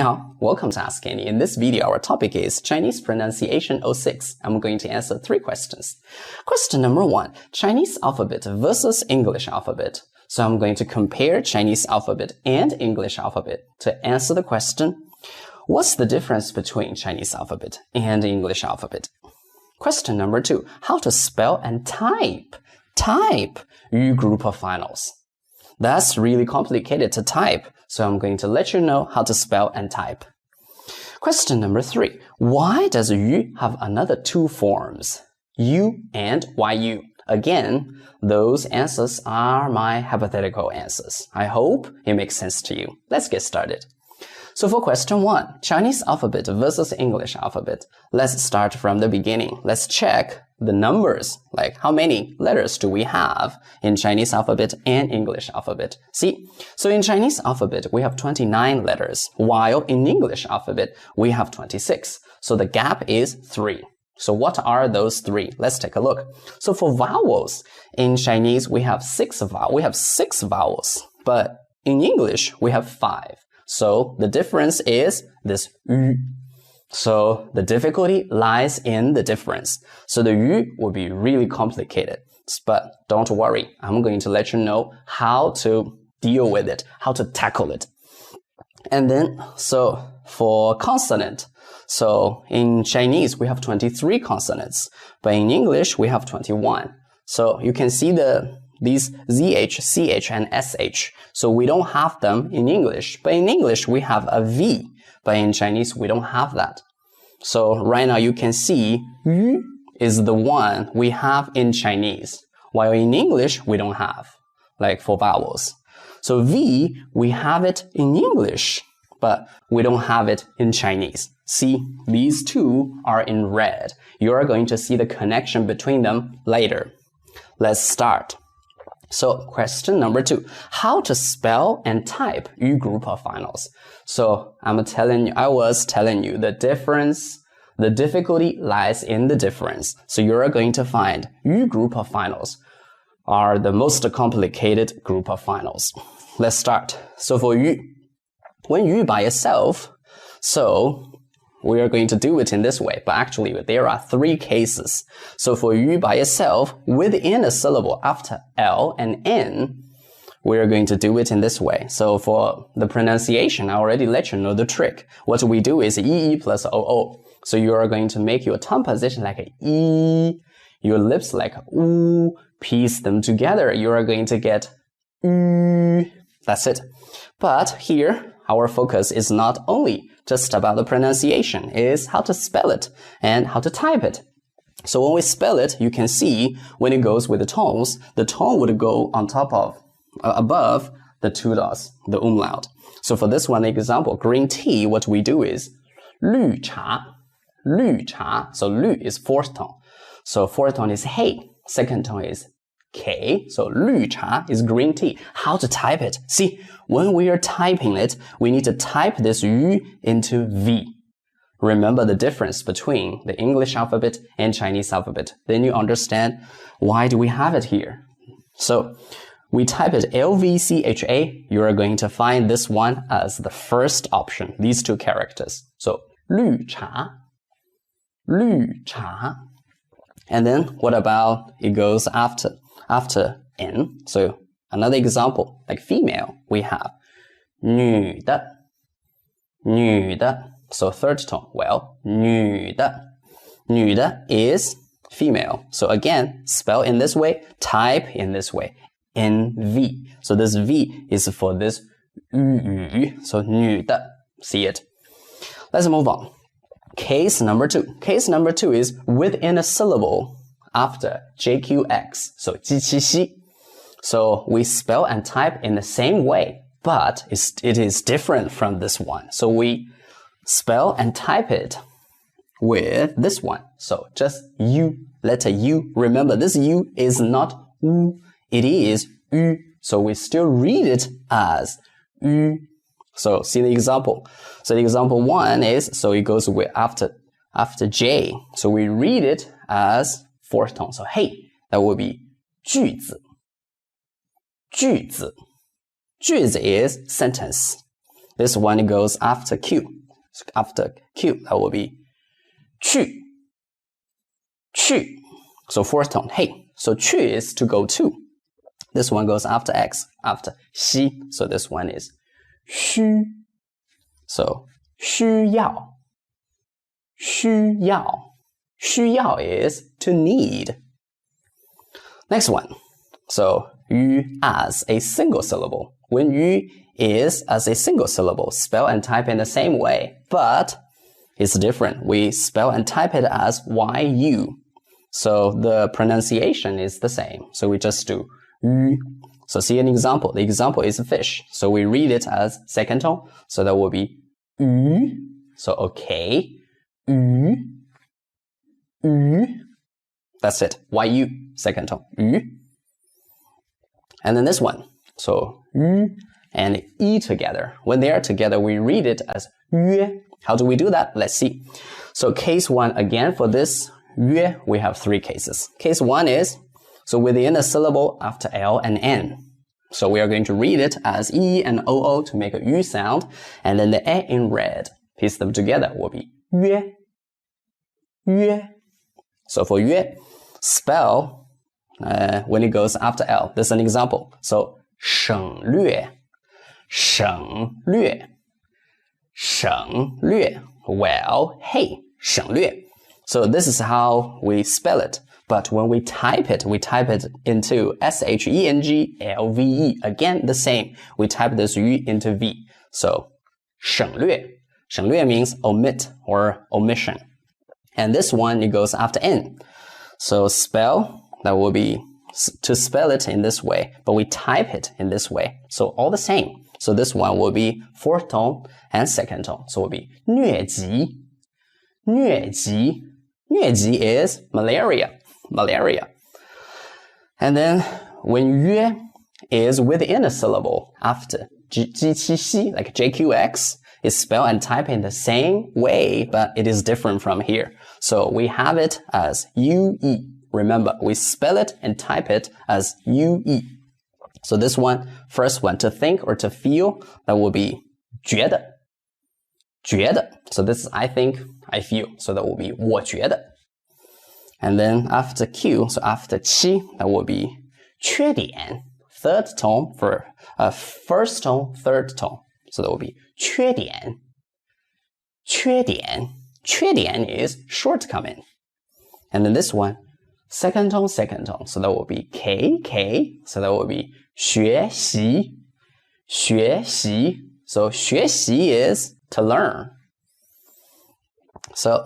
Hello, welcome to Ask Kenny. In this video, our topic is Chinese pronunciation 06. I'm going to answer 3 questions. Question number 1, Chinese alphabet versus English alphabet. So I'm going to compare Chinese alphabet and English alphabet to answer the question, what's the difference between Chinese alphabet and English alphabet? Question number 2, how to spell and type. Type Yu group of finals. That's really complicated to type, so I'm going to let you know how to spell and type. Question number 3. Why does Yu have another 2 forms? Yu and Yu. Again, those answers are my hypothetical answers. I hope it makes sense to you. Let's get started. So for question 1, Chinese alphabet versus English alphabet. Let's start from the beginning. Let's check the numbers, like how many letters do we have in Chinese alphabet and English alphabet. See, so in Chinese alphabet, we have 29 letters, while in English alphabet, we have 26. So the gap is 3. So what are those 3? Let's take a look. So for vowels, in Chinese, we have 6 vowels, but in English, we have 5. So the difference is this yu. So the difficulty lies in the difference. So the yu will be really complicated. But don't worry, I'm going to let you know how to deal with it, how to tackle it. And then, so for consonant, so in Chinese, we have 23 consonants, but in English, we have 21. So you can see these ZH, CH, and SH. So we don't have them in English, but in English, we have a V. But in Chinese, we don't have that. So right now you can see yu is the one we have in Chinese, while in English, we don't have, like for vowels. So V, we have it in English, but we don't have it in Chinese. See, these 2 are in red. You are going to see the connection between them later. Let's start. So question number 2, how to spell and type Yu group of finals. So I was telling you the difference, the difficulty lies in the difference. So you're going to find Yu group of finals are the most complicated group of finals. Let's start. So for Yu, when Yu by itself, so we are going to do it in this way, but actually there are 3 cases. So for Yu by itself, within a syllable after L and N, we are going to do it in this way. So for the pronunciation, I already let you know the trick. What we do is EE plus OO. So you are going to make your tongue position like a E, your lips like U, piece them together. You are going to get U. That's it. But here, our focus is not only just about the pronunciation, is how to spell it and how to type it. So when we spell it, you can see when it goes with the tones, the tone would go on top of, above the 2 dots, the umlaut. So for this one example, green tea, what we do is 绿茶, 绿茶. So 绿 is 4th tone. So 4th tone is hey, 2nd tone is K, so 绿茶 is green tea. How to type it? See, when we are typing it, we need to type this yu into V. Remember the difference between the English alphabet and Chinese alphabet. Then you understand why do we have it here. So we type it LVCHA. You are going to find this one as the first option, these 2 characters. So 绿茶, 绿茶. And then what about it goes after N? So another example, like female, we have 女的, 女的. So 3rd tone, well, 女的. 女的 is female. So again, spell in this way, type in this way, NV. So this V is for this yu. So 女的, see it. Let's move on. Case number 2. Case number 2 is within a syllable after JQX. So 机器西. So we spell and type in the same way, but it is different from this one. So we spell and type it with this one. So just U, letter U. Remember, this U is not U, it is U. So we still read it as U. So see the example. So the example 1 is, so it goes with after J. So we read it as 4th tone. So hey, that would be 句子. 句子. 句子 is sentence. This one goes after Q. So after Q, that will be 去. 去. So fourth tone, hey. So 去 is to go to. This one goes after X, after 西. So this one is 需. So 需要. 需要. 需要 is to need. Next one. So 鱼 as a single syllable. When 鱼 is as a single syllable, spell and type in the same way, but it's different. We spell and type it as yu. So the pronunciation is the same. So we just do 鱼. So see an example. The example is fish. So we read it as second tone. So that will be 鱼. So okay. 鱼. 鱼. That's it. yu. Second tone. 鱼. And then this one. So 鱼 and yi together. When they are together, we read it as 约. How do we do that? Let's see. So case 1, again, for this 约, we have 3 cases. Case 1 is, so within a syllable after L and N. So we are going to read it as E and OO to make a U sound, and then the E in red. Piece them together will be 约. 约. So for 约, spell when it goes after L. This is an example. So 省略. 省略. 省略. Well, hey, 省略. So this is how we spell it. But when we type it into S-H-E-N-G-L-V-E. Again, the same. We type this U into V. So 省略. 省略 means omit or omission. And this one, it goes after N. So spell, that will be to spell it in this way, but we type it in this way. So all the same. So this one will be fourth tone and second tone. So it will be 疟疾. 疟疾. 疟疾 is malaria. Malaria. And then when 约 is within a syllable after G7C, like JQX, is spelled and typed in the same way, but it is different from here. So we have it as UE. Remember, we spell it and type it as UE. So this one, first one, to think or to feel, that will be 觉得. 觉得. So this is I think, I feel. So that will be 我觉得. And then after Q, so after 七, that will be 缺点. Third tone for first tone, third tone. So that will be 缺点. 缺点. 缺点 is shortcoming. And then this one, second tone, second tone. So that will be K, K. So that will be 学习. 学习. So 学习 is to learn. So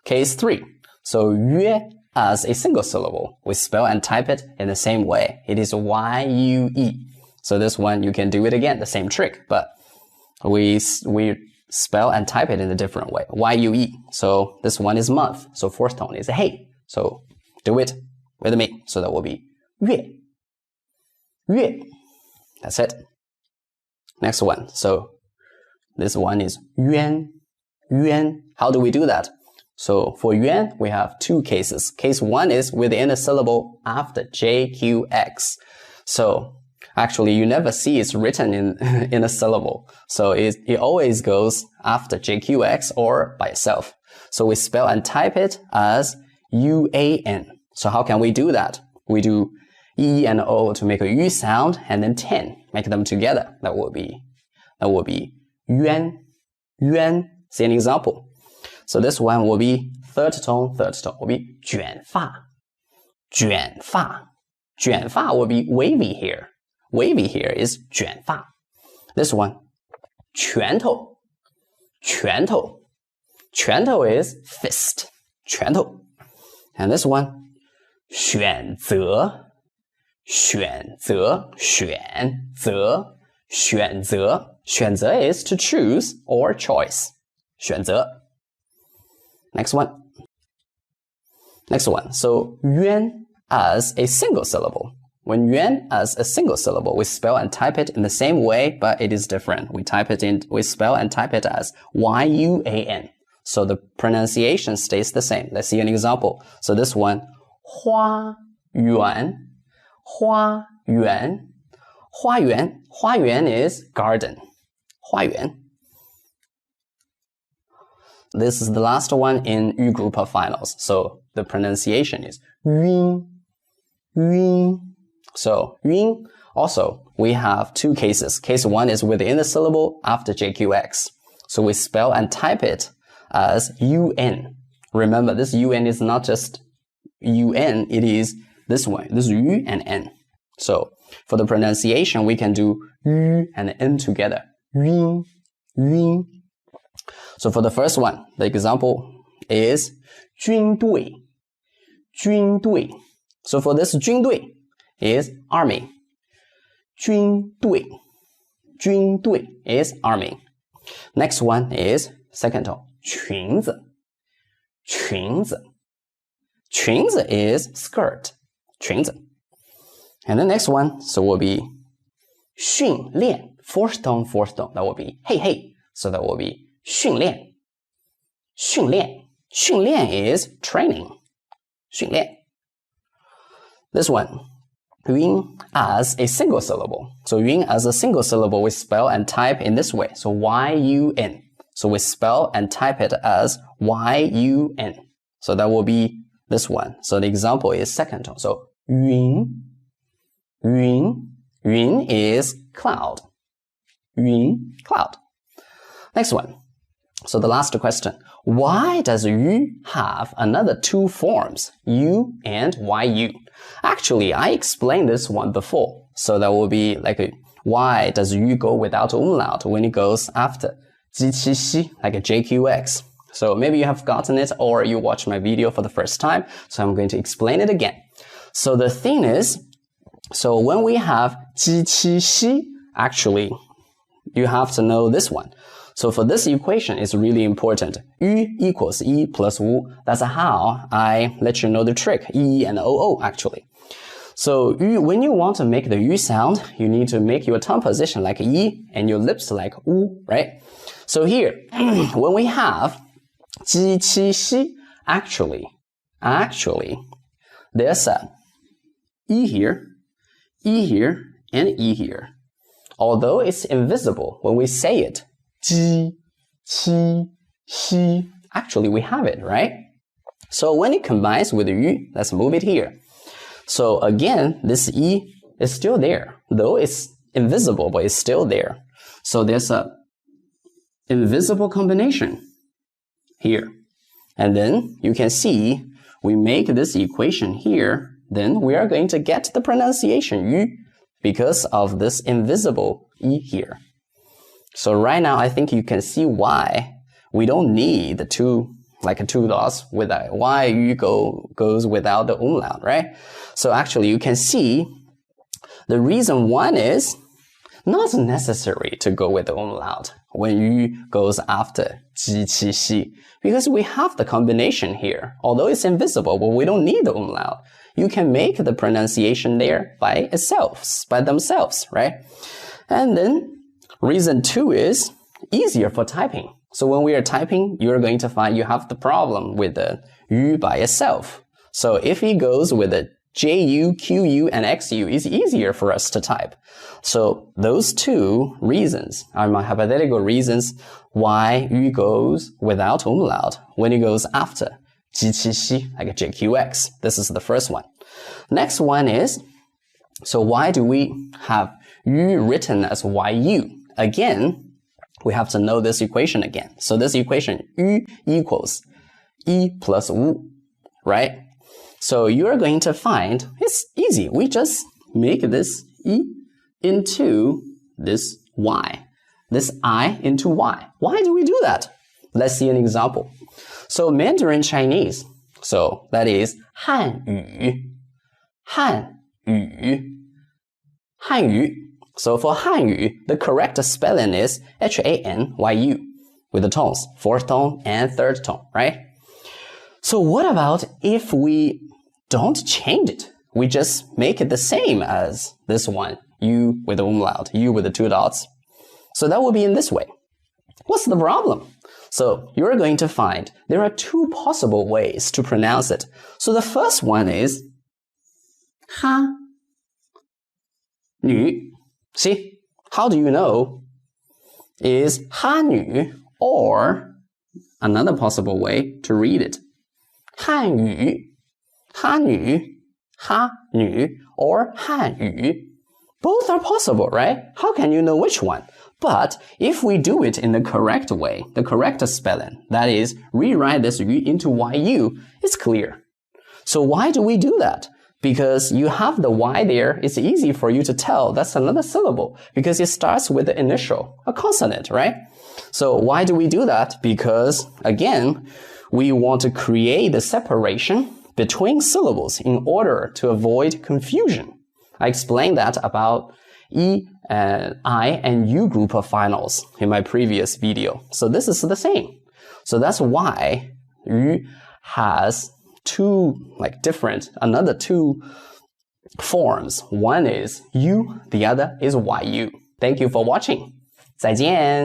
case 3. So 约 as a single syllable. We spell and type it in the same way. It is Y-U-E. So this one, you can do it again, the same trick, but we spell and type it in a different way. Y-U-E. So this one is month. So fourth tone is hey. So do it with me. So that will be 月. 月. That's it. Next one. So this one is 冤. 冤. How do we do that? So for 冤, we have 2 cases. Case 1 is within a syllable after JQX. So actually, you never see it's written in a syllable. So it always goes after JQX or by itself. So we spell and type it as UAN. So how can we do that? We do E and O to make a U sound, and then 10. Make them together. That will be 冤. 冤. See an example. So this one will be third tone will be 卷发. 卷发. 卷发 will be wavy hair. Wavy hair is 卷发. This one, 拳头. 拳头. 拳头 is fist. 拳头. And this one, 选择. 选择. 选择. 选择. 选择 is to choose or choice. 选择. Next one. Next one. So 冤 as a single syllable. When 冤 as a single syllable, we spell and type it in the same way, but it is different. We spell and type it as Y-U-A-N. So the pronunciation stays the same. Let's see an example. So this one, 花园. 花园. 花园. 花园 is garden. 花园. This is the last one in Yu group of finals. So the pronunciation is yun, yun. So yun. Also, we have two cases. Case 1 is within the syllable after JQX. So we spell and type it as UN. Remember, this UN is not just UN, it is this one. This is U and N. So for the pronunciation, we can do U and N together. Yun, yun. So for the first one, the example is 军队, 军队. So for this 军队 is army. 军队, 军队 is army. Next one is second tone, 裙子, 裙子. 裙子 is skirt, 裙子. And the next one, so will be 训练, fourth tone, that will be hey, hey. So that will be 训练, 训练. 训练 is training, 训练. This one, 云 as a single syllable. So 云 as a single syllable, we spell and type in this way. So Y-U-N. So we spell and type it as Y-U-N. So that will be this one. So the example is second tone. So 云,云. Yun is cloud. Yun, cloud. Next one. So the last question. Why does yu have another two forms, yu and yu? Actually, I explained this one before. So that will be like why does yu go without umlaut when it goes after 机器西, like a JQX? So maybe you have gotten it or you watched my video for the first time. So I'm going to explain it again. So the thing is, so when we have 机器西, actually, you have to know this one. So for this equation, it's really important. Yu equals E plus Wu. That's how I let you know the trick. E and OO, actually. So yu, when you want to make the yu sound, you need to make your tongue position like E and your lips like U, right? So here, when we have 机器西, actually, there's a E here, and E here. Although it's invisible when we say it, 机器西, actually we have it, right? So when it combines with yu, let's move it here. So again, this E is still there, though it's invisible, but it's still there. So there's a invisible combination here. And then you can see we make this equation here, then we are going to get the pronunciation yu because of this invisible E here. So right now, I think you can see why we don't need the two dots with that. Why yu goes without the umlaut, right? So actually, you can see the reason one is not necessary to go with the umlaut when yu goes after 机器西, because we have the combination here. Although it's invisible, but we don't need the umlaut. You can make the pronunciation there by themselves, right? And then reason 2 is easier for typing. So when we are typing, you're going to find you have the problem with the yu by itself. So if it goes with the JU, QU, and XU, it's easier for us to type. So those two reasons are my hypothetical reasons why yu goes without umlaut when it goes after 机器西, like a JQX. This is the first one. Next one is, so why do we have yu written as YU? Again, we have to know this equation again. So this equation, yu equals E plus Wu, right? So you're going to find, it's easy. We just make this E into this Y. This I into Y. Why do we do that? Let's see an example. So Mandarin Chinese, so that is 汉语, 汉语, 汉语. So for 汉语, the correct spelling is Hanyu with the tones, fourth tone and third tone, right? So what about if we don't change it? We just make it the same as this one, yu with the umlaut, yu with the two dots. So that will be in this way. What's the problem? So you're going to find there are two possible ways to pronounce it. So the first one is 哈女. See, how do you know? Is 哈女 or Another possible way to read it. 汉语, 汉语, 哈女, or 汉语. Both are possible, right? How can you know which one? But if we do it in the correct way, the correct spelling, that is, rewrite this yu into yu, it's clear. So why do we do that? Because you have the y there, it's easy for you to tell that's another syllable because it starts with the initial, a consonant, right? So why do we do that? Because, again, we want to create the separation between syllables in order to avoid confusion. I explained that about E, I, and U group of finals in my previous video. So this is the same. So that's why yu has another two forms. One is U, the other is YU. Thank you for watching. 再见